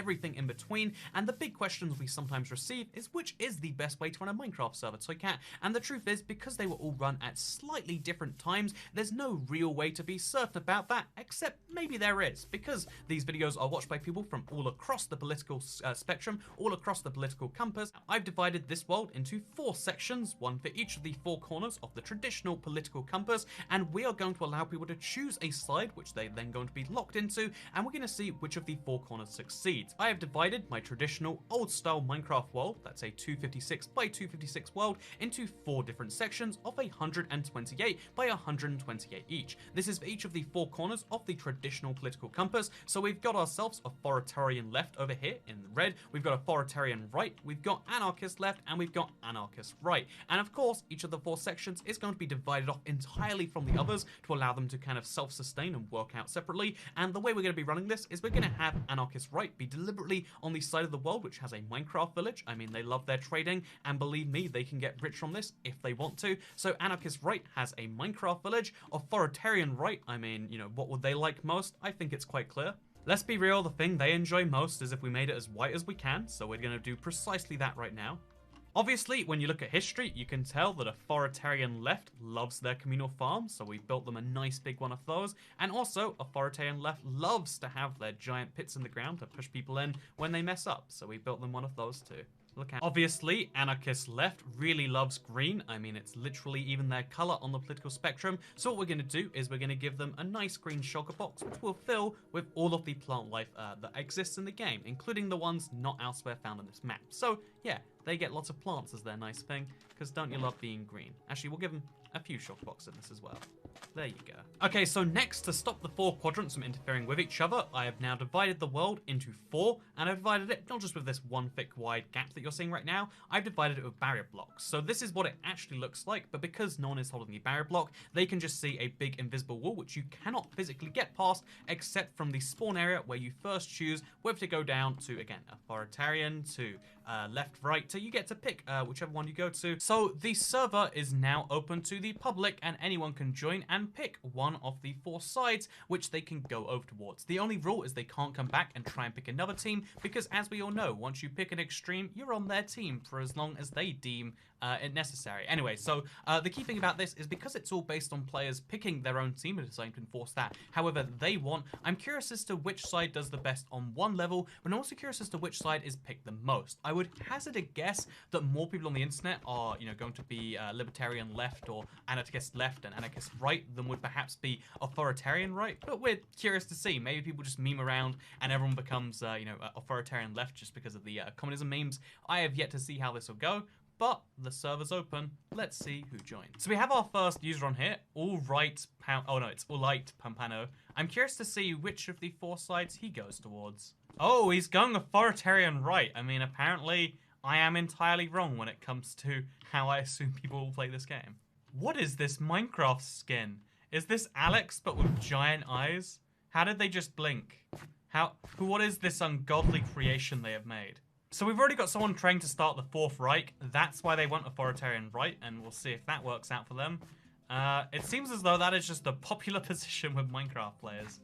everything in between, and the big questions we sometimes receive is which is the best way to run a Minecraft server, Toycat. And the truth is, because they were all run at slightly different times, there's no real way to be certain about that, except maybe there is, because these videos are watched by people from all across the political spectrum, all across the political compass. I've divided this world into 4 sections, one for each of the 4 corners of the traditional political compass, and we are going to allow people to choose a side, which they're then going to be locked into, and we're going to see which of the 4 corners succeeds. I have divided my traditional old-style Minecraft world, that's a 256 by 256 world, into 4 different sections of 128 by 128 each. This is for each of the 4 corners of the traditional political compass. So we've got ourselves authoritarian left over here in red, we've got authoritarian right, we've got anarchist left, and we've got anarchist right. And of course, each of the 4 sections is going to be divided off entirely from the others to allow them to kind of self-sustain and work out separately. And the way we're going to be running this is we're going to have anarchist right be deliberately on the side of the world which has a Minecraft village. I mean, they love their trading, and believe me, they can get rich from this if they want to. So anarchist right has a Minecraft village. Authoritarian right, I mean, you know, what would they like most? I think it's quite clear. Let's be real, the thing they enjoy most is if we made it as white as we can, so we're going to do precisely that right now. Obviously, when you look at history, you can tell that authoritarian left loves their communal farms, so we built them a nice big one of those. And also, authoritarian left loves to have their giant pits in the ground to push people in when they mess up, so we built them one of those too. Look at. Obviously, anarchist left really loves green. I mean, it's literally even their color on the political spectrum. So what we're going to do is we're going to give them a nice green shulker box, which will fill with all of the plant life that exists in the game, including the ones not elsewhere found on this map. So yeah, they get lots of plants as their nice thing, because don't you love being green? Actually, we'll give them a few shulker boxes in this as well. There you go. Okay, so next, to stop the 4 quadrants from interfering with each other, I have now divided the world into 4, and I've divided it not just with this one thick wide gap that you're seeing right now, I've divided it with barrier blocks. So this is what it actually looks like, but because no one is holding the barrier block, they can just see a big invisible wall which you cannot physically get past except from the spawn area where you first choose whether to go down to, again, authoritarian, to left, right, so you get to pick whichever one you go to. So the server is now open to the public, and anyone can join and pick one of the 4 sides which they can go over towards. The only rule is they can't come back and try and pick another team, because as we all know, once you pick an extreme, you're on their team for as long as they deem it necessary. Anyway, so the key thing about this is because it's all based on players picking their own team and deciding to enforce that however they want, I'm curious as to which side does the best on one level, but I'm also curious as to which side is picked the most. I would hazard a guess that more people on the internet are, you know, going to be libertarian left or anarchist left and anarchist right than would perhaps be authoritarian right, but we're curious to see. Maybe people just meme around and everyone becomes, you know, authoritarian left just because of the communism memes. I have yet to see how this will go, but the server's open. Let's see who joins. So we have our first user on here, it's Allright Pampano. I'm curious to see which of the 4 sides he goes towards. Oh, he's going authoritarian right. I mean, apparently I am entirely wrong when it comes to how I assume people will play this game. What is this Minecraft skin? Is this Alex but with giant eyes? How did they just blink? What is this ungodly creation they have made? So we've already got someone trying to start the 4th Reich. That's why they want authoritarian right, and we'll see if that works out for them. It seems as though that is just the popular position with Minecraft players.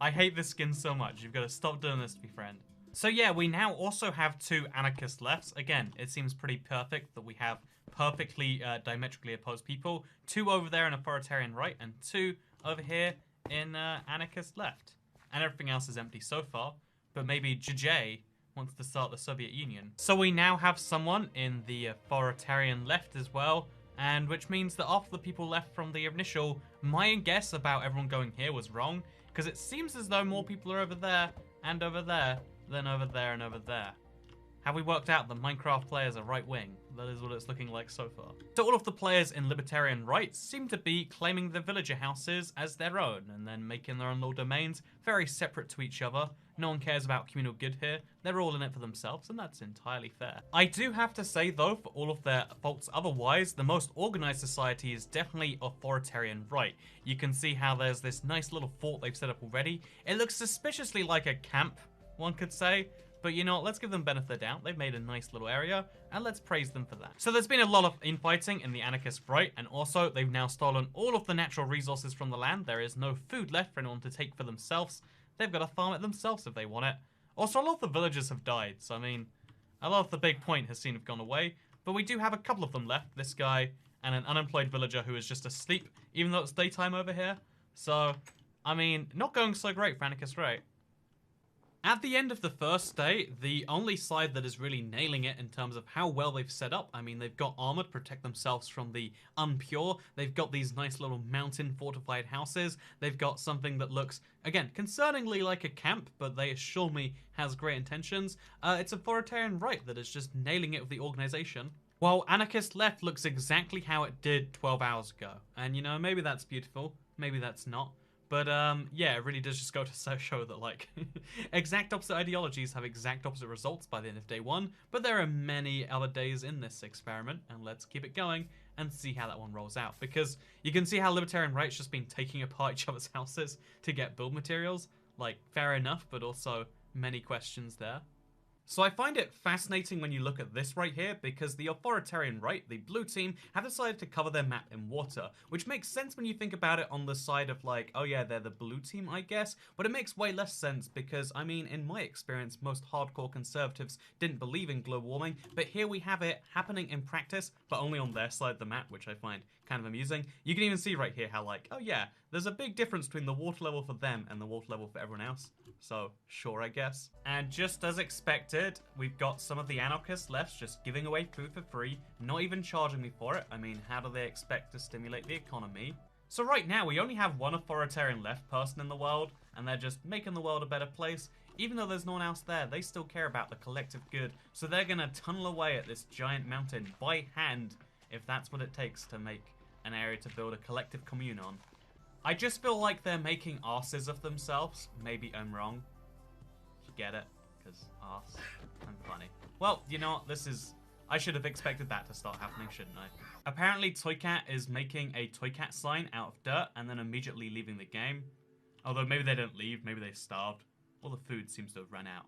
I hate this skin so much. You've got to stop doing this to be friend. So yeah, we now also have 2 anarchist lefts. Again, it seems pretty perfect that we have perfectly diametrically opposed people. 2 over there in authoritarian right, and 2 over here in anarchist left. And everything else is empty so far, but maybe JJ wants to start the Soviet Union. So we now have someone in the authoritarian left as well, and which means that after the people left from the initial, my guess about everyone going here was wrong, because it seems as though more people are over there and over there than over there and over there. Have we worked out that Minecraft players are right wing? That is what it's looking like so far. So all of the players in libertarian rights seem to be claiming the villager houses as their own and then making their own little domains very separate to each other. No one cares about communal good here. They're all in it for themselves, and that's entirely fair. I do have to say though, for all of their faults otherwise, the most organized society is definitely authoritarian right. You can see how there's this nice little fort they've set up already. It looks suspiciously like a camp, one could say. But you know what, let's give them benefit of the doubt. They've made a nice little area, and let's praise them for that. So there's been a lot of infighting in the anarchist right, and also they've now stolen all of the natural resources from the land. There is no food left for anyone to take for themselves. They've got to farm it themselves if they want it. Also, a lot of the villagers have died, so I mean, a lot of the big point has seemed to have gone away. But we do have a couple of them left. This guy and an unemployed villager who is just asleep, even though it's daytime over here. So, I mean, not going so great for Anarchist Wright. At the end of the first day, the only side that is really nailing it in terms of how well they've set up, I mean, they've got armor to protect themselves from the unpure, they've got these nice little mountain fortified houses, they've got something that looks, again, concerningly like a camp, but they assure me has great intentions. It's Authoritarian Right that is just nailing it with the organization. While Anarchist Left looks exactly how it did 12 hours ago. And you know, maybe that's beautiful, maybe that's not. But, yeah, it really does just go to show that, like, exact opposite ideologies have exact opposite results by the end of day one, but there are many other days in this experiment, and let's keep it going and see how that one rolls out. Because you can see how Libertarian Right's just been taking apart each other's houses to get build materials. Like, fair enough, but also many questions there. So I find it fascinating when you look at this right here, because the Authoritarian Right, the blue team, have decided to cover their map in water, which makes sense when you think about it on the side of like, oh yeah, they're the blue team, I guess, but it makes way less sense because, I mean, in my experience, most hardcore conservatives didn't believe in global warming, but here we have it happening in practice, but only on their side of the map, which I find kind of amusing. You can even see right here how like, oh yeah, there's a big difference between the water level for them and the water level for everyone else. So, sure, I guess. And just as expected, we've got some of the anarchists left just giving away food for free, not even charging me for it. I mean, how do they expect to stimulate the economy? So right now, we only have one authoritarian left person in the world, and they're just making the world a better place. Even though there's no one else there, they still care about the collective good, so they're gonna tunnel away at this giant mountain by hand, if that's what it takes to make an area to build a collective commune on. I just feel like they're making arses of themselves. Maybe I'm wrong. You get it? Because arse. I'm funny. Well, you know what? This is... I should have expected that to start happening, shouldn't I? Apparently, Toycat is making a Toycat sign out of dirt and then immediately leaving the game. Although maybe they don't leave, maybe they starved. Or the food seems to have run out.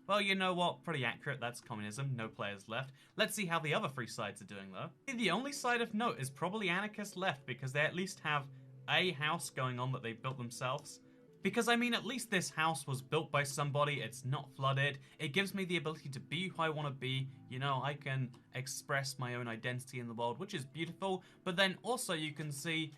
Well, you know what? Pretty accurate. That's communism. No players left. Let's see how the other three sides are doing, though. The only side of note is probably Anarchist Left, because they at least have a house going on that they built themselves. Because, I mean, at least this house was built by somebody, it's not flooded, it gives me the ability to be who I want to be, you know, I can express my own identity in the world, which is beautiful, but then also you can see,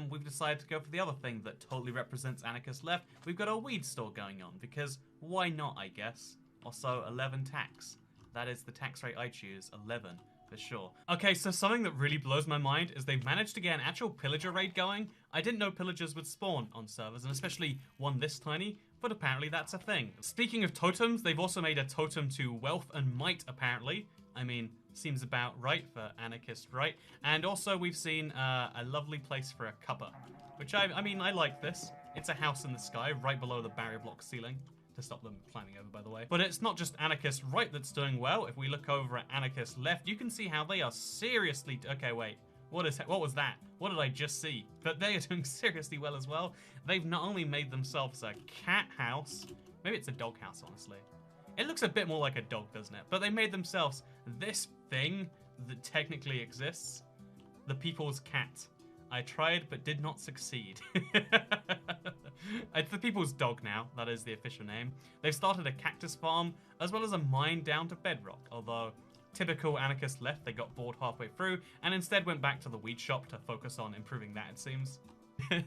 we've decided to go for the other thing that totally represents Anarchist Left. We've got a weed store going on, because why not, I guess? Also, 11 tax. That is the tax rate I choose, 11. For sure. Okay, so something that really blows my mind is they've managed to get an actual pillager raid going. I didn't know pillagers would spawn on servers, and especially one this tiny, but apparently that's a thing. Speaking of totems, they've also made a totem to wealth and might, apparently. I mean, seems about right for Anarchist Right. And also we've seen a lovely place for a cuppa, which I mean, I like this. It's a house in the sky right below the barrier block ceiling. To stop them climbing over, by the way. But it's not just Anarchist Right that's doing well. If we look over at Anarchist Left, you can see how they are seriously... Okay, wait. What was that? What did I just see? But they are doing seriously well as well. They've not only made themselves a cat house... Maybe it's a dog house, honestly. It looks a bit more like a dog, doesn't it? But they made themselves this thing that technically exists. The People's Cat. I tried, but did not succeed. It's the People's Dog now, that is the official name. They've started a cactus farm, as well as a mine down to bedrock, although typical Anarchist Left, they got bored halfway through, and instead went back to the weed shop to focus on improving that, it seems.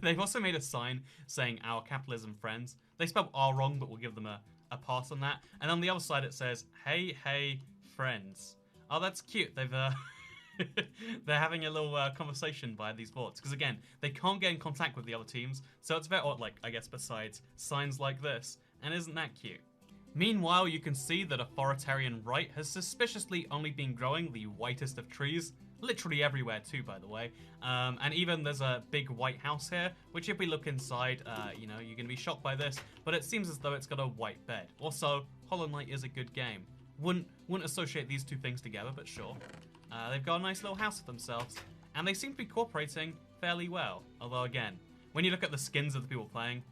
They've also made a sign saying, "Our capitalism friends." They spelled R wrong, but we'll give them a pass on that. And on the other side it says, "Hey, hey, friends." Oh, that's cute. They've, they're having a little conversation via these boards. Because again, they can't get in contact with the other teams, so it's very odd, like, I guess besides signs like this. And isn't that cute? Meanwhile, you can see that Authoritarian Right has suspiciously only been growing the whitest of trees. Literally everywhere too, by the way. And even there's a big white house here, which if we look inside, you know, you're going to be shocked by this, but it seems as though it's got a white bed. Also, Hollow Knight is a good game. Wouldn't associate these two things together, but sure. They've got a nice little house for themselves, and they seem to be cooperating fairly well. Although again, when you look at the skins of the people playing,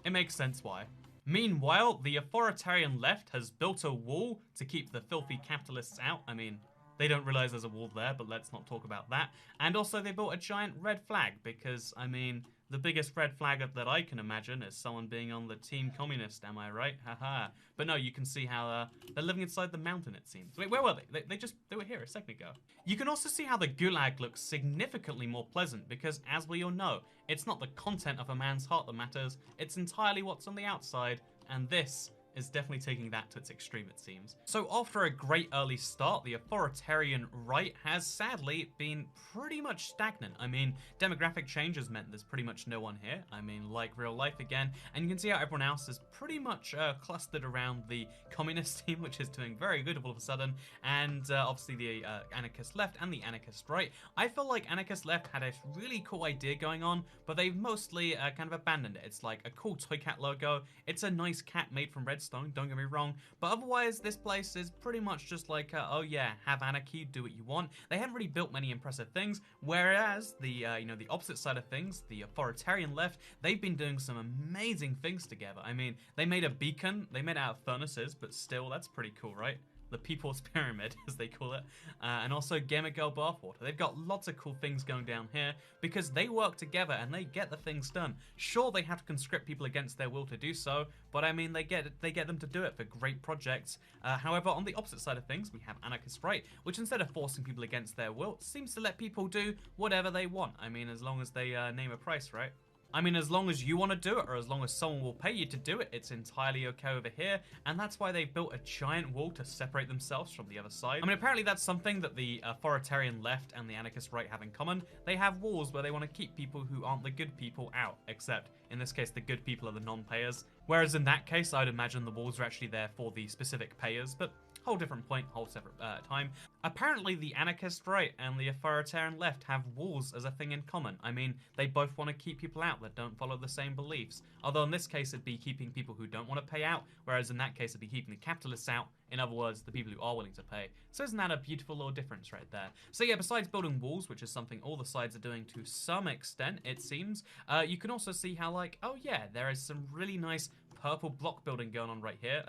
it makes sense why. Meanwhile, the Authoritarian Left has built a wall to keep the filthy capitalists out. I mean, they don't realize there's a wall there, but let's not talk about that. And also they built a giant red flag because, I mean, The biggest red flag that I can imagine is someone being on the Team Communist, am I right? Haha. But no, you can see how they're living inside the mountain, it seems. Wait, where were they? They were here a second ago. You can also see how the Gulag looks significantly more pleasant because, as we all know, it's not the content of a man's heart that matters, it's entirely what's on the outside, and this is definitely taking that to its extreme, it seems. So after a great early start, the authoritarian right has sadly been pretty much stagnant. I mean, demographic change has meant there's pretty much no one here. I mean, like real life again. And you can see how everyone else is pretty much clustered around the communist team, which is doing very good all of a sudden. And obviously the anarchist left and the anarchist right. I feel like anarchist left had a really cool idea going on, but they've mostly kind of abandoned it. It's like a cool toy cat logo. It's a nice cat made from redstone, don't get me wrong. But otherwise, this place is pretty much just like, oh yeah, have anarchy, do what you want. They haven't really built many impressive things, whereas the, you know, the opposite side of things, the authoritarian left, they've been doing some amazing things together. I mean, they made a beacon, they made it out of furnaces, but still, that's pretty cool, right? The People's Pyramid, as they call it, and also Gamer Girl Bathwater. They've got lots of cool things going down here because they work together and they get the things done. Sure, they have to conscript people against their will to do so, but I mean, they get them to do it for great projects. However, on the opposite side of things, we have Anarchist Right, which instead of forcing people against their will, seems to let people do whatever they want. I mean, as long as they name a price, right? I mean, as long as you want to do it, or as long as someone will pay you to do it, it's entirely okay over here, and that's why they built a giant wall to separate themselves from the other side. I mean, apparently that's something that the authoritarian left and the anarchist right have in common. They have walls where they want to keep people who aren't the good people out, except, in this case, the good people are the non-payers. Whereas in that case, I'd imagine the walls are actually there for the specific payers, but whole different point, whole separate time. Apparently the anarchist right and the authoritarian left have walls as a thing in common. I mean, they both want to keep people out that don't follow the same beliefs. Although in this case it'd be keeping people who don't want to pay out, whereas in that case it'd be keeping the capitalists out. In other words, the people who are willing to pay. So isn't that a beautiful little difference right there? So yeah, besides building walls, which is something all the sides are doing to some extent, it seems, you can also see how, like, oh yeah, there is some really nice purple block building going on right here.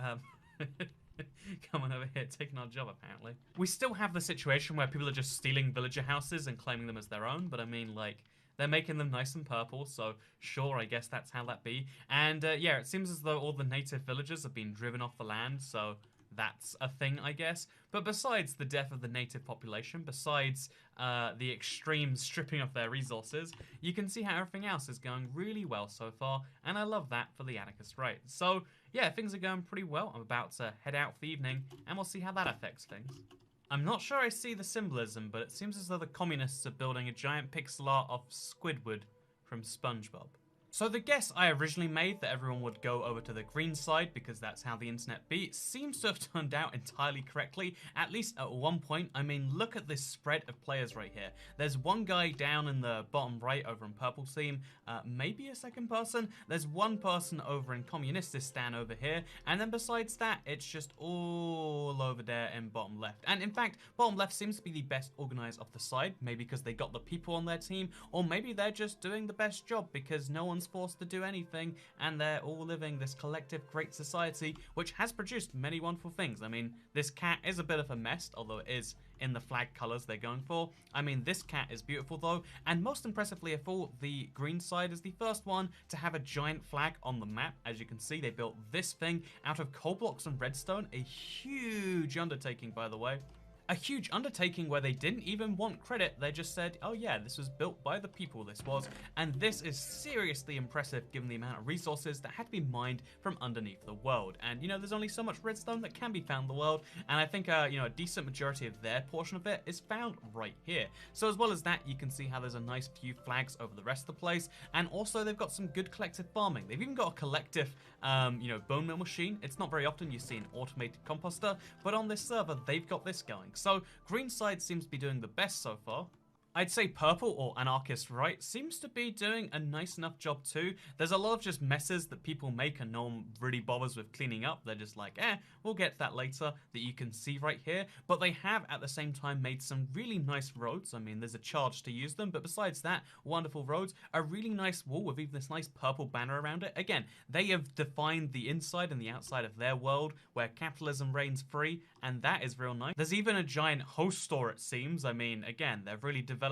Coming over here, taking our job, apparently. We still have the situation where people are just stealing villager houses and claiming them as their own, but I mean, like, they're making them nice and purple, so sure, I guess that's how that be. And yeah, it seems as though all the native villagers have been driven off the land, so that's a thing, I guess. But besides the death of the native population, besides the extreme stripping of their resources, you can see how everything else is going really well so far, and I love that for the anarchist right. So yeah, things are going pretty well. I'm about to head out for the evening, and we'll see how that affects things. I'm not sure I see the symbolism, but it seems as though the communists are building a giant pixel art of Squidward from SpongeBob. So the guess I originally made that everyone would go over to the green side because that's how the internet be seems to have turned out entirely correctly, at least at one point. I mean, look at this spread of players right here. There's one guy down in the bottom right over in purple team, maybe a second person. There's one person over in Communististan over here, and then besides that, it's just all over there in bottom left. And in fact, bottom left seems to be the best organized of the side, maybe because they got the people on their team, or maybe they're just doing the best job because no one's forced to do anything and they're all living this collective great society which has produced many wonderful things. I mean, this cat is a bit of a mess, although it is in the flag colors they're going for. I mean, this cat is beautiful though, and most impressively of all, the green side is the first one to have a giant flag on the map. As you can see, they built this thing out of coal blocks and redstone, a huge undertaking, by the way. A huge undertaking where they didn't even want credit. They just said, oh yeah, this was built by the people, this was. And this is seriously impressive given the amount of resources that had to be mined from underneath the world. And you know, there's only so much redstone that can be found in the world. And I think, you know, a decent majority of their portion of it is found right here. So as well as that, you can see how there's a nice few flags over the rest of the place. And also they've got some good collective farming. They've even got a collective, you know, bone meal machine. It's not very often you see an automated composter, but on this server, they've got this going. So green side seems to be doing the best so far. I'd say purple, or anarchist right, seems to be doing a nice enough job too. There's a lot of just messes that people make and no one really bothers with cleaning up. They're just like, we'll get to that later, that you can see right here. But they have at the same time made some really nice roads. I mean, there's a charge to use them, but besides that, wonderful roads. A really nice wall with even this nice purple banner around it. Again, they have defined the inside and the outside of their world where capitalism reigns free, and that is real nice. There's even a giant host store, it seems. I mean, again, they're really developing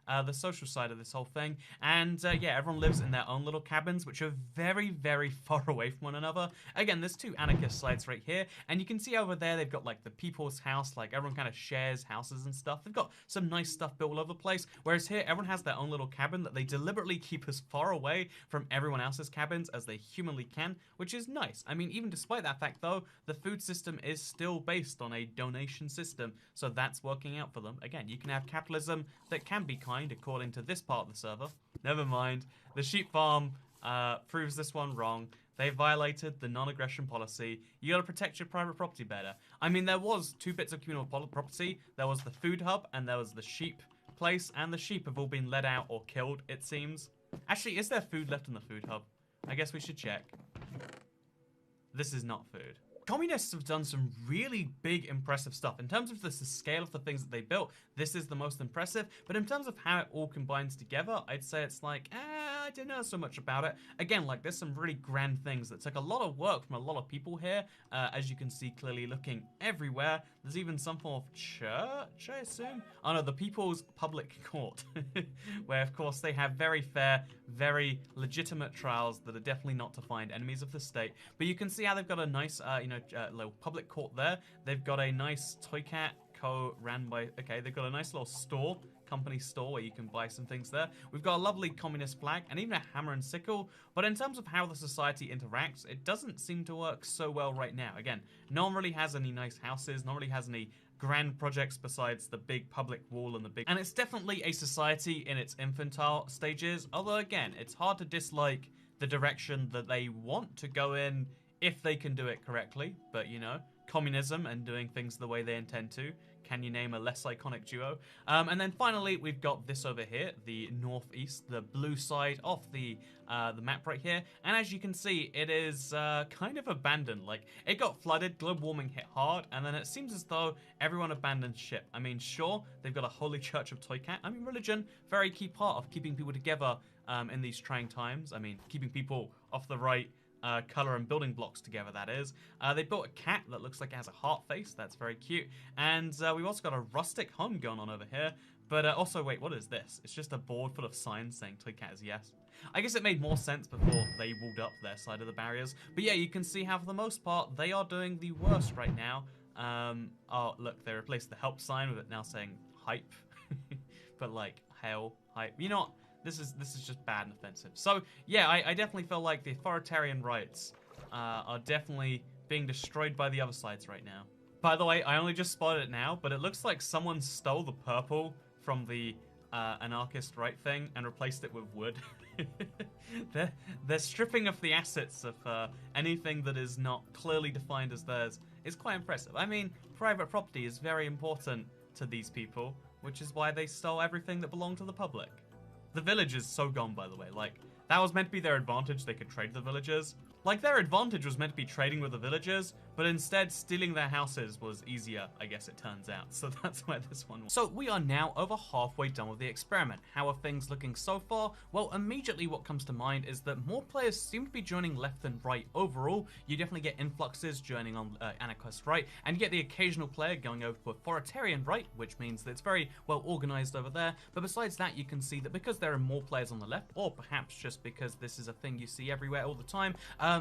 the social side of this whole thing. And yeah, everyone lives in their own little cabins, which are very, very far away from one another. Again, there's two anarchist sites right here, and you can see over there they've got like the people's house, like everyone kind of shares houses and stuff. They've got some nice stuff built all over the place, whereas here everyone has their own little cabin that they deliberately keep as far away from everyone else's cabins as they humanly can, which is nice. I mean, even despite that fact though, the food system is still based on a donation system, so that's working out for them. Again, you can have capitalism that can be kind according to this part of the server. Never mind, the sheep farm proves this one wrong. They violated the non-aggression policy. You gotta protect your private property better. I mean, there was two bits of communal property. There was the food hub and there was the sheep place, and the sheep have all been let out or killed, it seems. Actually, is there food left in the food hub? I guess we should check. This is not food. Communists have done some really big, impressive stuff. In terms of the scale of the things that they built, this is the most impressive. But in terms of how it all combines together, I'd say it's like, I don't know so much about it. Again, like, there's some really grand things that took a lot of work from a lot of people here. As you can see clearly looking everywhere. There's even some form of church, I assume? Oh no, the People's Public Court. Where, of course, they have very fair, very legitimate trials that are definitely not to find enemies of the state. But you can see how they've got a nice, little public court there. They've got a nice Toycat ran by, okay, they've got a nice little store, company store, where you can buy some things there. We've got a lovely communist flag and even a hammer and sickle, but in terms of how the society interacts, it doesn't seem to work so well right now. Again, no one really has any nice houses, no one really has any grand projects besides the big public wall and the big... And it's definitely a society in its infantile stages, although again, it's hard to dislike the direction that they want to go in if they can do it correctly, but you know, communism and doing things the way they intend to. Can you name a less iconic duo? And then finally, we've got this over here, the northeast, the blue side of the map right here. And as you can see, it is kind of abandoned. Like, it got flooded, global warming hit hard, and then it seems as though everyone abandoned ship. I mean, sure, they've got a holy church of Toycat. I mean, religion, very key part of keeping people together in these trying times. I mean, keeping people off the right color and building blocks together, that is. They built a cat that looks like it has a heart face. That's very cute. And we've also got a rustic home going on over here. But also, wait, what is this? It's just a board full of signs saying Toycat is yes. I guess it made more sense before they walled up their side of the barriers. But yeah, you can see how for the most part, they are doing the worst right now. Oh, look, they replaced the help sign with it now saying hype. But like, hell, hype. You know what? This is just bad and offensive. So yeah, I definitely feel like the authoritarian rights are definitely being destroyed by the other sides right now. By the way, I only just spotted it now, but it looks like someone stole the purple from the anarchist right thing and replaced it with wood. They're stripping of the assets of anything that is not clearly defined as theirs. It's quite impressive. I mean, private property is very important to these people, which is why they stole everything that belonged to the public. The village is so gone, by the way. Like, that was meant to be their advantage. They could trade the villagers. Like, their advantage was meant to be trading with the villagers, but instead stealing their houses was easier, I guess it turns out. So that's where this one was. So we are now over halfway done with the experiment. How are things looking so far? Well, immediately what comes to mind is that more players seem to be joining left than right overall. You definitely get influxes joining on anarchist right, and you get the occasional player going over to authoritarian right, which means that it's very well organized over there. But besides that, you can see that because there are more players on the left, or perhaps just because this is a thing you see everywhere all the time,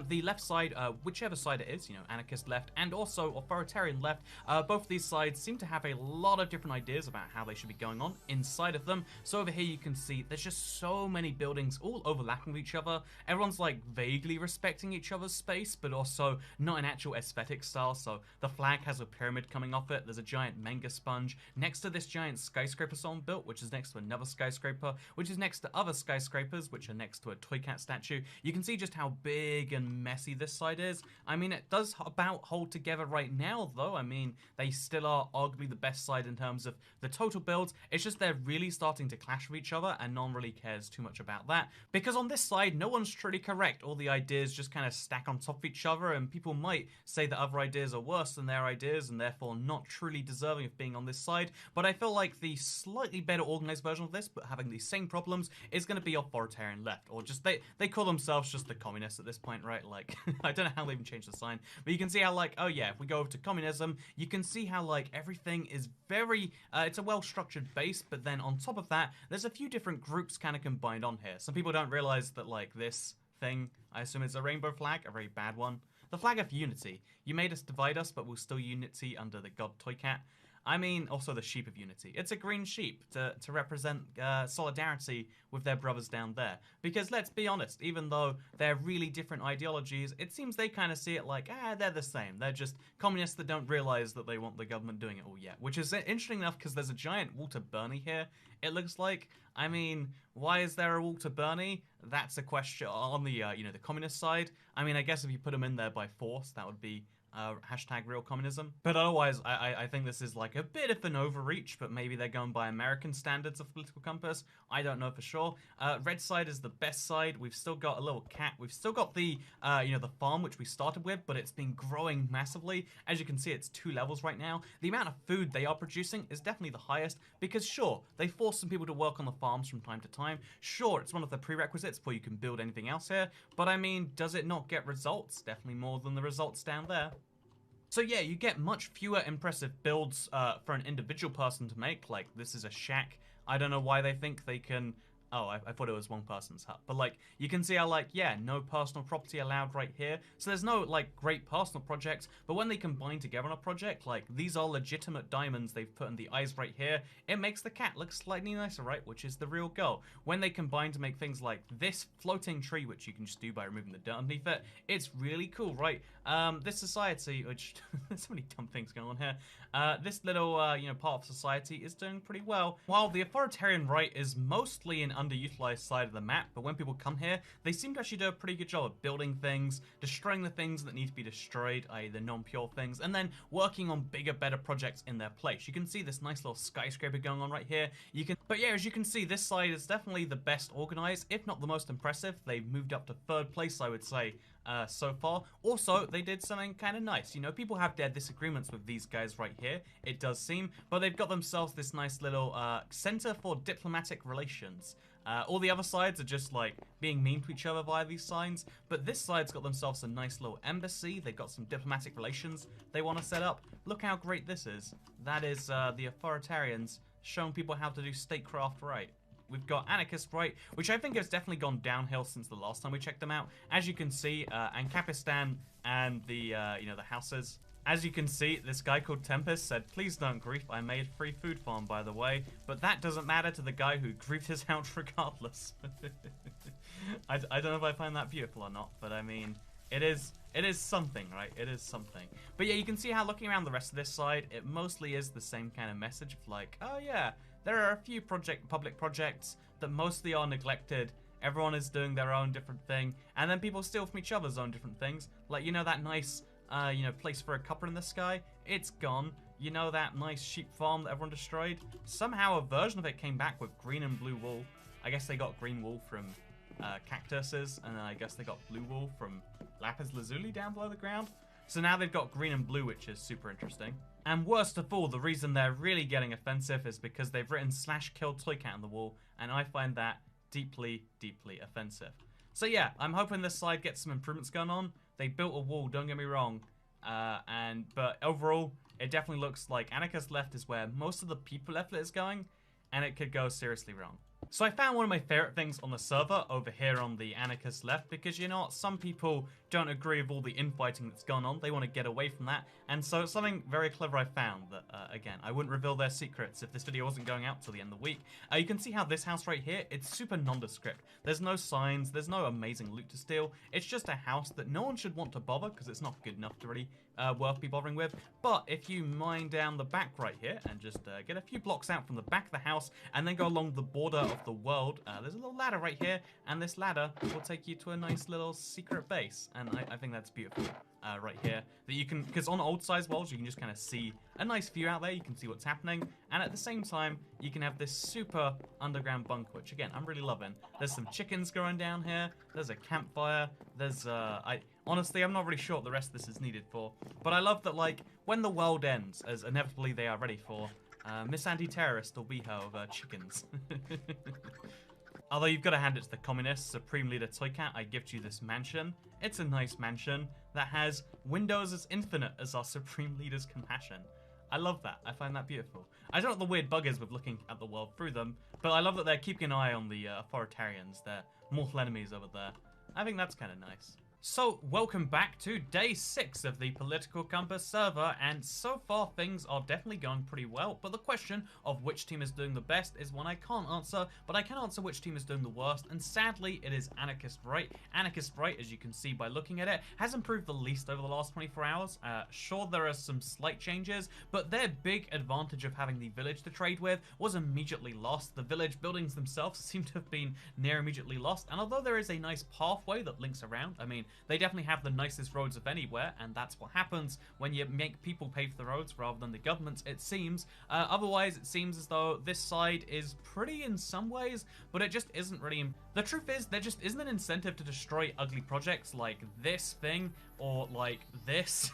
the left side, whichever side it is, you know, anarchist left and also authoritarian left, both of these sides seem to have a lot of different ideas about how they should be going on inside of them. So over here you can see there's just so many buildings all overlapping with each other. Everyone's like vaguely respecting each other's space, but also not an actual aesthetic style. So the flag has a pyramid coming off it. There's a giant manga sponge next to this giant skyscraper someone built, which is next to another skyscraper, which is next to other skyscrapers, which are next to a Toycat statue. You can see just how big and messy this side is. I mean, it does about hold together right now, though. I mean, they still are arguably the best side in terms of the total builds. It's just they're really starting to clash with each other, and no one really cares too much about that. Because on this side, no one's truly correct. All the ideas just kind of stack on top of each other, and people might say that other ideas are worse than their ideas, and therefore not truly deserving of being on this side. But I feel like the slightly better organized version of this, but having the same problems, is going to be authoritarian left. Or just, they call themselves just the communists at this point, right? Like, I don't know how they even changed the sign. But you can see how how, like, oh yeah, if we go over to communism, you can see how, like, everything is very, it's a well-structured base, but then on top of that, there's a few different groups kind of combined on here. Some people don't realize that, like, this thing, I assume it's a rainbow flag, a very bad one. The flag of unity. You made us divide us, but we'll still unity under the god Toycat. I mean, also the sheep of unity. It's a green sheep to represent solidarity with their brothers down there. Because let's be honest, even though they're really different ideologies, it seems they kind of see it like, they're the same. They're just communists that don't realize that they want the government doing it all yet. Which is interesting enough because there's a giant Walter Burney here, it looks like. I mean, why is there a Walter Burney? That's a question on the, the communist side. I mean, I guess if you put him in there by force, that would be hashtag real communism. But otherwise, I think this is like a bit of an overreach, but maybe they're going by American standards of political compass. I don't know for sure. Red side is the best side. We've still got a little cat. We've still got the, the farm, which we started with, but it's been growing massively. As you can see, it's 2 levels right now. The amount of food they are producing is definitely the highest because, sure, they force some people to work on the farms from time to time. Sure, it's one of the prerequisites before you can build anything else here. But I mean, does it not get results? Definitely more than the results down there. So yeah, you get much fewer impressive builds for an individual person to make. Like, this is a shack. I don't know why they think they can... Oh, I thought it was one person's hut. But, like, you can see how, like, yeah, no personal property allowed right here. So there's no, like, great personal projects. But when they combine together on a project, like, these are legitimate diamonds they've put in the eyes right here. It makes the cat look slightly nicer, right? Which is the real goal. When they combine to make things like this floating tree, which you can just do by removing the dirt underneath it, it's really cool, right? This society, which... there's so many dumb things going on here. This little, part of society is doing pretty well. While the authoritarian right is mostly an underutilized side of the map, but when people come here, they seem to actually do a pretty good job of building things, destroying the things that need to be destroyed, i.e. the non-pure things, and then working on bigger, better projects in their place. You can see this nice little skyscraper going on right here. But yeah, as you can see, this side is definitely the best organized, if not the most impressive. They've moved up to 3rd place, I would say, so far. Also, they did something kind of nice. You know, people have their disagreements with these guys right here, it does seem, but they've got themselves this nice little center for diplomatic relations. All the other sides are just like being mean to each other via these signs, but this side's got themselves a nice little embassy. They've got some diplomatic relations they want to set up. Look how great this is. That is the authoritarians showing people how to do statecraft right. We've got Anarchist Right, which I think has definitely gone downhill since the last time we checked them out. As you can see, Ancapistan and the, the houses. As you can see, this guy called Tempest said, "Please don't grief, I made free food farm, by the way." But that doesn't matter to the guy who griefed his house regardless. I don't know if I find that beautiful or not, but I mean, it is something, right? It is something. But yeah, you can see how looking around the rest of this side, it mostly is the same kind of message of like, oh yeah, there are a few public projects that mostly are neglected. Everyone is doing their own different thing, and then people steal from each other's own different things. Like, you know that nice, place for a copper in the sky? It's gone. You know that nice sheep farm that everyone destroyed? Somehow a version of it came back with green and blue wool. I guess they got green wool from cactuses, and then I guess they got blue wool from lapis lazuli down below the ground. So now they've got green and blue, which is super interesting. And worst of all, the reason they're really getting offensive is because they've written /kill Toycat on the wall, and I find that deeply, deeply offensive. So yeah, I'm hoping this side gets some improvements going on. They built a wall, don't get me wrong, but overall, it definitely looks like Anarchist Left is where most of the people left is going, and it could go seriously wrong. So I found one of my favorite things on the server over here on the Anarchist Left, because you know what, some people don't agree with all the infighting that's gone on. They want to get away from that, and so it's something very clever I found that, again, I wouldn't reveal their secrets if this video wasn't going out till the end of the week. You can see how this house right here, it's super nondescript. There's no signs, there's no amazing loot to steal. It's just a house that no one should want to bother because it's not good enough to really worth be bothering with. But if you mine down the back right here and just get a few blocks out from the back of the house and then go along the border of the world, there's a little ladder right here, and this ladder will take you to a nice little secret base, and I think that's beautiful right here. That you can, because on old size walls you can just kind of see a nice view out there, you can see what's happening, and at the same time you can have this super underground bunker, which again I'm really loving. There's some chickens growing down here, there's a campfire, there's honestly I'm not really sure what the rest of this is needed for, but I love that, like, when the world ends, as inevitably they are ready for, Miss Anti-Terrorist will be her over chickens. Although you've got to hand it to the communists, Supreme Leader Toycat, I gift you this mansion. It's a nice mansion that has windows as infinite as our Supreme Leader's compassion. I love that. I find that beautiful. I don't know what the weird bug is with looking at the world through them, but I love that they're keeping an eye on the authoritarians, their mortal enemies over there. I think that's kind of nice. So, welcome back to day 6 of the Political Compass server, and so far things are definitely going pretty well, but the question of which team is doing the best is one I can't answer, but I can answer which team is doing the worst, and sadly it is Anarchist Right. Anarchist Right, as you can see by looking at it, has improved the least over the last 24 hours. Sure, there are some slight changes, but their big advantage of having the village to trade with was immediately lost. The village buildings themselves seem to have been near immediately lost, and although there is a nice pathway that links around, I mean, they definitely have the nicest roads of anywhere, and that's what happens when you make people pay for the roads rather than the government, it seems. Otherwise, it seems as though this side is pretty in some ways, but it just isn't really. The truth is, there just isn't an incentive to destroy ugly projects like this thing, or like this,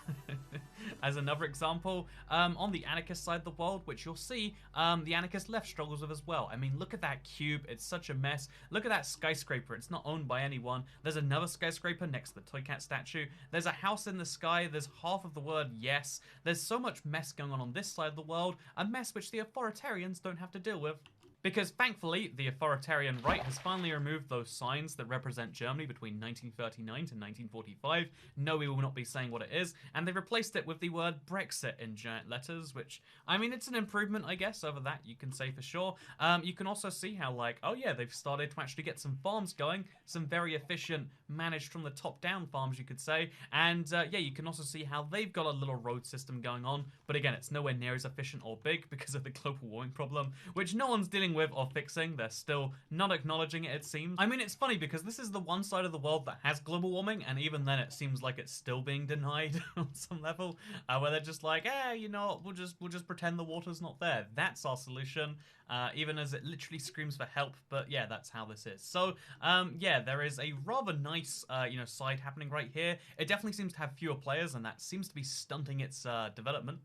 as another example. On the anarchist side of the world, which you'll see, the anarchist left struggles with as well. I mean, look at that cube, it's such a mess. Look at that skyscraper, it's not owned by anyone. There's another skyscraper next to the Toycat statue. There's a house in the sky, there's half of the word yes. There's so much mess going on this side of the world, a mess which the authoritarians don't have to deal with. Because thankfully, the authoritarian right has finally removed those signs that represent Germany between 1939 to 1945. No, we will not be saying what it is. And they replaced it with the word Brexit in giant letters, which, I mean, it's an improvement, I guess, over that, you can say for sure. You can also see how, like, oh yeah, they've started to actually get some farms going, some very efficient, managed from the top down farms, you could say. And yeah, you can also see how they've got a little road system going on. But again, it's nowhere near as efficient or big because of the global warming problem, which no one's dealing with or fixing. They're still not acknowledging it, it seems. I mean, it's funny because this is the one side of the world that has global warming, and even then it seems like it's still being denied on some level, where they're just like, you know, we'll just pretend the water's not there. That's our solution, even as it literally screams for help. But yeah, that's how this is. So yeah, there is a rather nice you know, side happening right here. It definitely seems to have fewer players, and that seems to be stunting its development.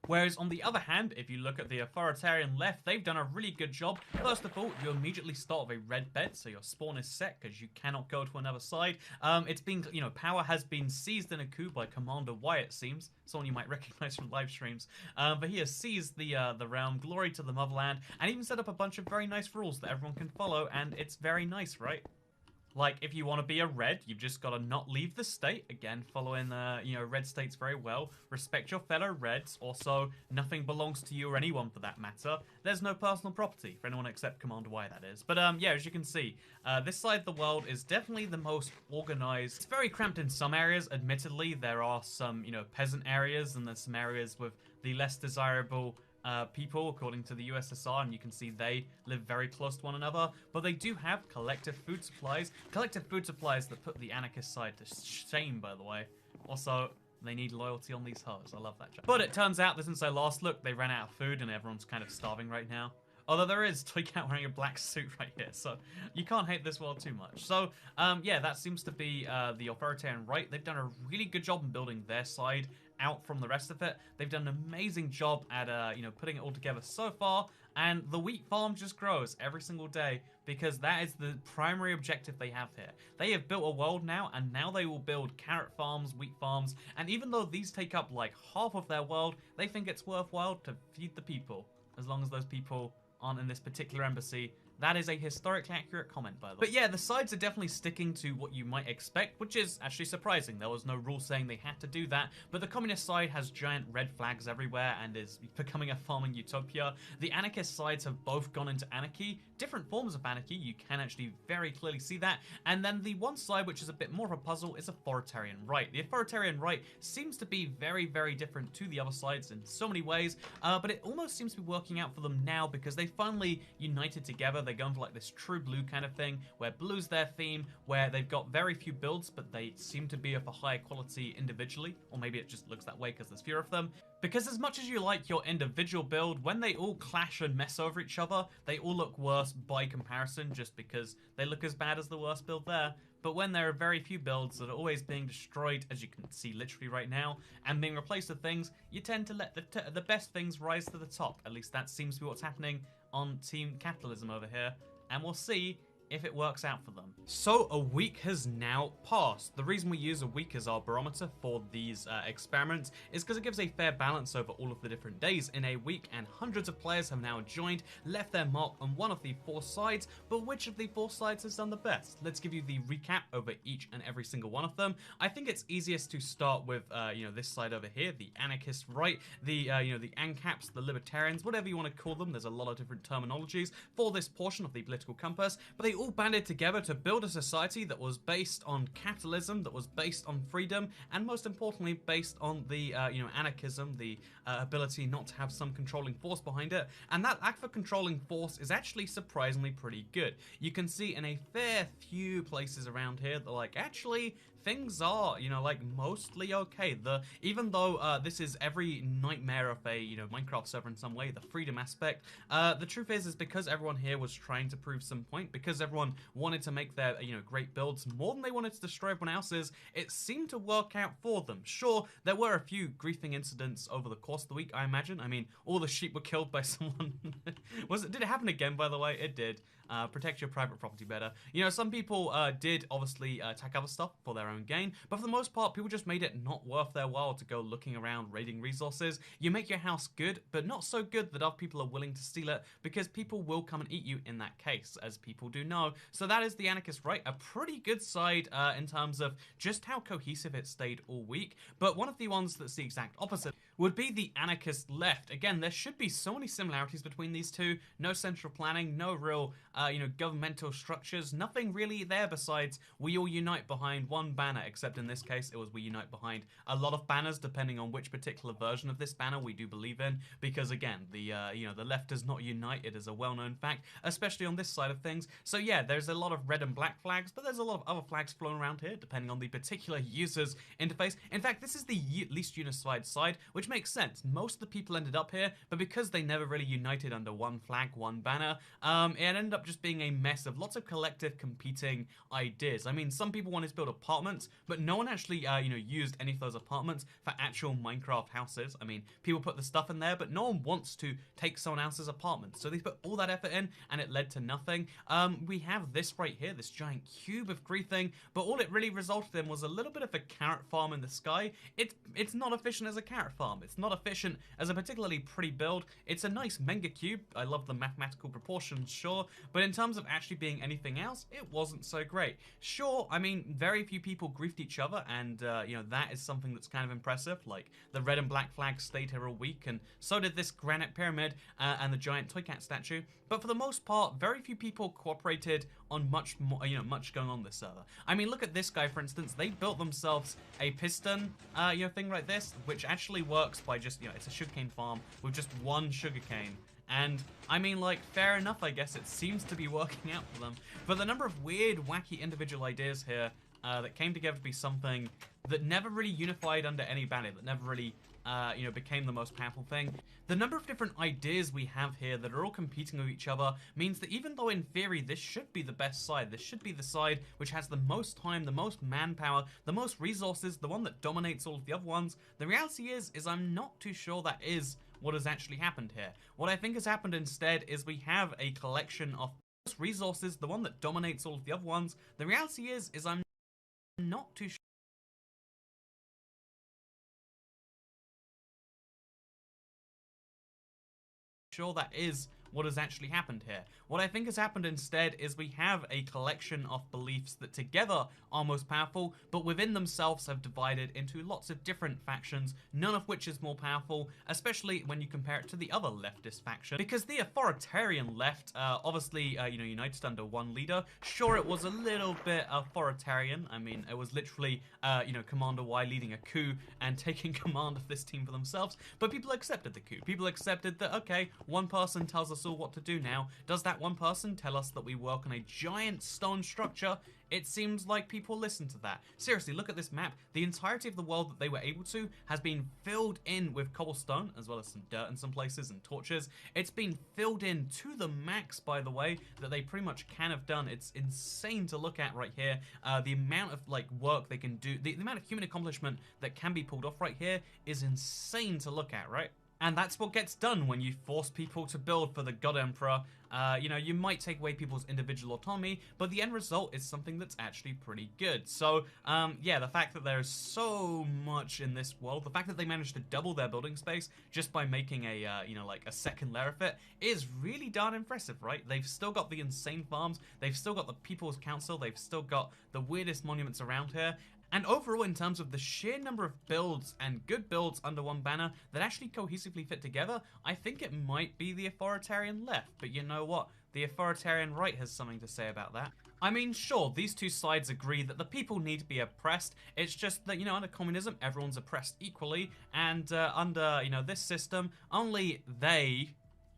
Whereas on the other hand, if you look at the authoritarian left, they've done a really good job. First of all, you immediately start with a red bed, so your spawn is set because you cannot go to another side. It's been, you know, power has been seized in a coup by Commander Y, it seems. Someone you might recognize from live streams. But he has seized the realm, glory to the motherland, and even set up a bunch of very nice rules that everyone can follow, and it's very nice, right? Like, if you want to be a red, you've just got to not leave the state. Again, following, you know, red states very well. Respect your fellow reds. Also, nothing belongs to you or anyone for that matter. There's no personal property for anyone except Commander Y, that is. But, yeah, as you can see, this side of the world is definitely the most organized. It's very cramped in some areas, admittedly. There are some, you know, peasant areas, and there's some areas with the less desirable people, according to the USSR, and you can see they live very close to one another, but they do have collective food supplies that put the anarchist side to shame, by the way. Also, they need loyalty on these hoes. I love that joke. But it turns out that since I last looked, they ran out of food and everyone's kind of starving right now. Although there is Toycat wearing a black suit right here, so you can't hate this world too much. So, yeah, that seems to be the authoritarian right. They've done a really good job in building their side out from the rest of it. They've done an amazing job at, you know, putting it all together so far, and the wheat farm just grows every single day because that is the primary objective they have here. They have built a world now, and now they will build carrot farms, wheat farms, and even though these take up like half of their world, they think it's worthwhile to feed the people, as long as those people aren't in this particular embassy. That is a historically accurate comment, by the way. But yeah, the sides are definitely sticking to what you might expect, which is actually surprising. There was no rule saying they had to do that, but the communist side has giant red flags everywhere and is becoming a farming utopia. The anarchist sides have both gone into anarchy, different forms of anarchy, you can actually very clearly see that, and then the one side, which is a bit more of a puzzle, is authoritarian right. The authoritarian right seems to be very, very different to the other sides in so many ways, but it almost seems to be working out for them now because they finally united together. They're going for like this true blue kind of thing, where blue's their theme, where they've got very few builds, but they seem to be of a higher quality individually, or maybe it just looks that way because there's fewer of them. Because as much as you like your individual build, when they all clash and mess over each other, they all look worse by comparison, just because they look as bad as the worst build there. But when there are very few builds that are always being destroyed, as you can see literally right now, and being replaced with things, you tend to let the best things rise to the top. At least that seems to be what's happening on Team Capitalism over here. And we'll see if it works out for them. So a week has now passed. The reason we use a week as our barometer for these experiments is because it gives a fair balance over all of the different days in a week, and hundreds of players have now joined, left their mark on one of the 4 sides, but which of the 4 sides has done the best? Let's give you the recap over each and every single one of them. I think it's easiest to start with, this side over here, the anarchist right, the ANCAPs, the libertarians, whatever you want to call them. There's a lot of different terminologies for this portion of the political compass, but they all banded together to build a society that was based on capitalism, that was based on freedom, and most importantly, based on the, anarchism, the ability not to have some controlling force behind it. And that lack of a controlling force is actually surprisingly pretty good. You can see in a fair few places around here that, like, actually, things are, mostly okay. Even though this is every nightmare of a, Minecraft server in some way, the freedom aspect, the truth is because everyone here was trying to prove some point, because everyone wanted to make their, great builds more than they wanted to destroy everyone else's, it seemed to work out for them. Sure, there were a few griefing incidents over the course of the week, I imagine. I mean, all the sheep were killed by someone. Did it happen again, by the way? It did. Protect your private property better. Some people did obviously attack other stuff for their own gain, but for the most part, people just made it not worth their while to go looking around raiding resources. You make your house good, but not so good that other people are willing to steal it, because people will come and eat you in that case, as people do know. So that is the anarchist right, a pretty good side in terms of just how cohesive it stayed all week, but one of the ones that's the exact opposite would be the anarchist left. Again, there should be so many similarities between these two. No central planning, no real, governmental structures, nothing really there besides we all unite behind one banner, except in this case, it was we unite behind a lot of banners, depending on which particular version of this banner we do believe in, because again, the left does not unite. It is a well-known fact, especially on this side of things. So yeah, there's a lot of red and black flags, but there's a lot of other flags flown around here, depending on the particular user's interface. In fact, this is the least unified side, which makes sense. Most of the people ended up here, but because they never really united under one flag, one banner, it ended up just being a mess of lots of collective competing ideas. I mean, some people wanted to build apartments, but no one actually, used any of those apartments for actual Minecraft houses. I mean, people put the stuff in there, but no one wants to take someone else's apartment. So they put all that effort in, and it led to nothing. We have this right here, this giant cube of griefing, but all it really resulted in was a little bit of a carrot farm in the sky. It's not efficient as a carrot farm. It's not efficient as a particularly pretty build. It's a nice mega cube. I love the mathematical proportions, sure, but in terms of actually being anything else, it wasn't so great. Sure, I mean, very few people griefed each other, and that is something that's kind of impressive. Like, the red and black flags stayed here all week, and so did this granite pyramid and the giant toy cat statue. But for the most part, very few people cooperated on much more, much going on this server. I mean, look at this guy, for instance. They built themselves a piston, thing like this, which actually works by just, it's a sugarcane farm with just one sugarcane. And, I mean, like, fair enough, I guess. It seems to be working out for them. But the number of weird, wacky individual ideas here that came together to be something that never really unified under any banner, that never really, became the most powerful thing. The number of different ideas we have here that are all competing with each other means that even though in theory this should be the best side, this should be the side which has the most time, the most manpower, the most resources, the one that dominates all of the other ones, the reality is I'm not too sure that is what has actually happened here. What I think has happened instead is we have a collection of resources, the one that dominates all of the other ones. The reality is I'm not too sure that is what has actually happened here. What I think has happened instead is we have a collection of beliefs that together are most powerful, but within themselves have divided into lots of different factions, none of which is more powerful, especially when you compare it to the other leftist faction. Because the authoritarian left, obviously, united under one leader. Sure, it was a little bit authoritarian. I mean, it was literally, Commander Y leading a coup and taking command of this team for themselves, but people accepted the coup. People accepted that, okay, one person tells us all what to do now. Does that one person tell us that we work on a giant stone structure? It seems like people listen to that. Seriously, look at this map. The entirety of the world that they were able to has been filled in with cobblestone, as well as some dirt in some places and torches. It's been filled in to the max, by the way, that they pretty much can have done. It's insane to look at right here. The amount of work they can do, the amount of human accomplishment that can be pulled off right here is insane to look at, right? And that's what gets done when you force people to build for the God Emperor. You know, you might take away people's individual autonomy, but the end result is something that's actually pretty good. So, yeah, the fact that there's so much in this world, the fact that they managed to double their building space just by making a, you know, like a second layer of it is really darn impressive, right? They've still got the insane farms, they've still got the People's Council, they've still got the weirdest monuments around here, and overall, in terms of the sheer number of builds and good builds under one banner that actually cohesively fit together, I think it might be the authoritarian left. But you know what? The authoritarian right has something to say about that. I mean, sure, these two sides agree that the people need to be oppressed. It's just that, you know, under communism, everyone's oppressed equally. And under, you know, this system, only they...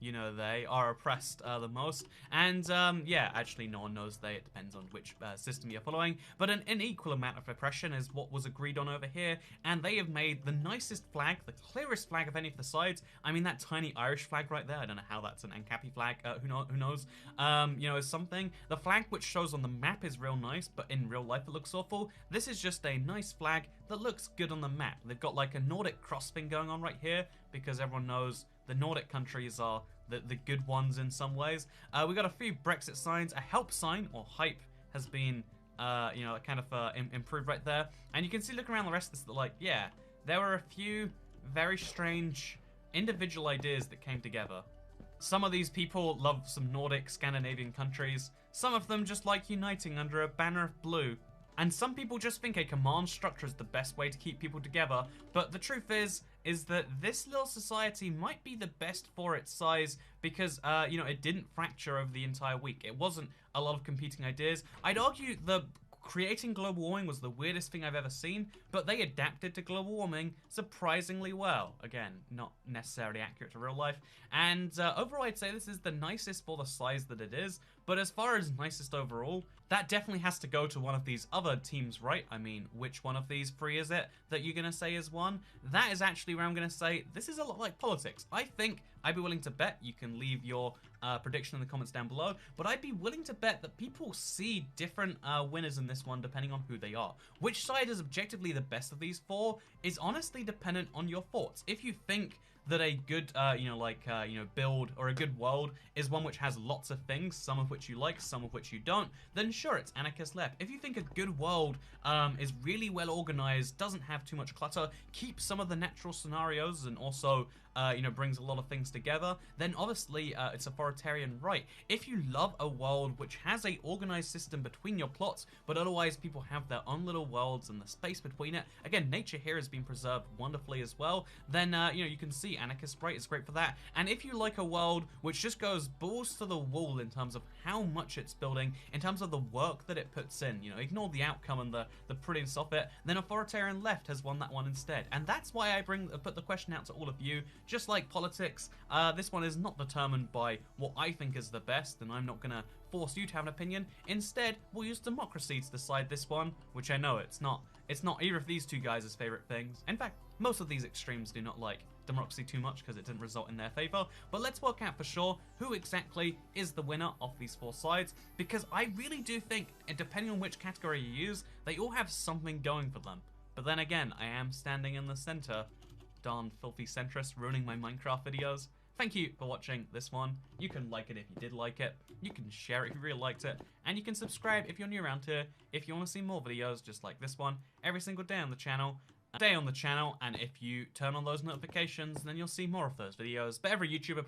you know, they are oppressed the most. And, yeah, actually no one knows they. It depends on which system you're following. But an unequal amount of oppression is what was agreed on over here. And they have made the nicest flag, the clearest flag of any of the sides. I mean, that tiny Irish flag right there, I don't know how that's an Ancapi flag. Who knows? You know, is something. The flag which shows on the map is real nice, but in real life it looks awful. This is just a nice flag that looks good on the map. They've got like a Nordic cross thing going on right here, because everyone knows the Nordic countries are the good ones in some ways. We got a few Brexit signs. A help sign, or hype, has been, you know, kind of improved right there. And you can see, looking around the rest of this, that, like, yeah, there were a few very strange individual ideas that came together. Some of these people love some Nordic, Scandinavian countries. Some of them just like uniting under a banner of blue. And some people just think a command structure is the best way to keep people together, but the truth is that this little society might be the best for its size because, you know, it didn't fracture over the entire week. It wasn't a lot of competing ideas. I'd argue the creating global warming was the weirdest thing I've ever seen, but they adapted to global warming surprisingly well. Again, not necessarily accurate to real life. And overall, I'd say this is the nicest for the size that it is. But as far as nicest overall, that definitely has to go to one of these other teams, right? I mean, which one of these three is it that you're going to say is one? That is actually where I'm going to say this is a lot like politics. I think I'd be willing to bet, you can leave your prediction in the comments down below, but I'd be willing to bet that people see different winners in this one depending on who they are. Which side is objectively the best of these four is honestly dependent on your thoughts. If you think that a good, you know, build or a good world is one which has lots of things, some of which you like, some of which you don't, then sure, it's Anarchist Left. If you think a good world is really well organized, doesn't have too much clutter, keeps some of the natural scenarios, and also, you know, brings a lot of things together, then obviously it's authoritarian right. If you love a world which has a organized system between your plots, but otherwise people have their own little worlds and the space between it, again, nature here has been preserved wonderfully as well, then, you know, you can see Anarchist Right is great for that. And if you like a world which just goes balls to the wall in terms of how much it's building, in terms of the work that it puts in, you know, ignore the outcome and the prettiness of it, then Authoritarian Left has won that one instead. And that's why I put the question out to all of you. Just like politics, this one is not determined by what I think is the best, and I'm not gonna force you to have an opinion. Instead, we'll use democracy to decide this one, which I know it's not either of these two guys' favorite things. In fact, most of these extremes do not like democracy too much because it didn't result in their favor. But let's work out for sure who exactly is the winner of these four sides, because I really do think, and depending on which category you use, they all have something going for them. But then again, I am standing in the center. Darn filthy centrist, ruining my Minecraft videos. Thank you for watching this one. You can like it if you did like it. You can share it if you really liked it. And you can subscribe if you're new around here, if you want to see more videos just like this one every single day on the channel. And if you turn on those notifications, then you'll see more of those videos. But every YouTuber probably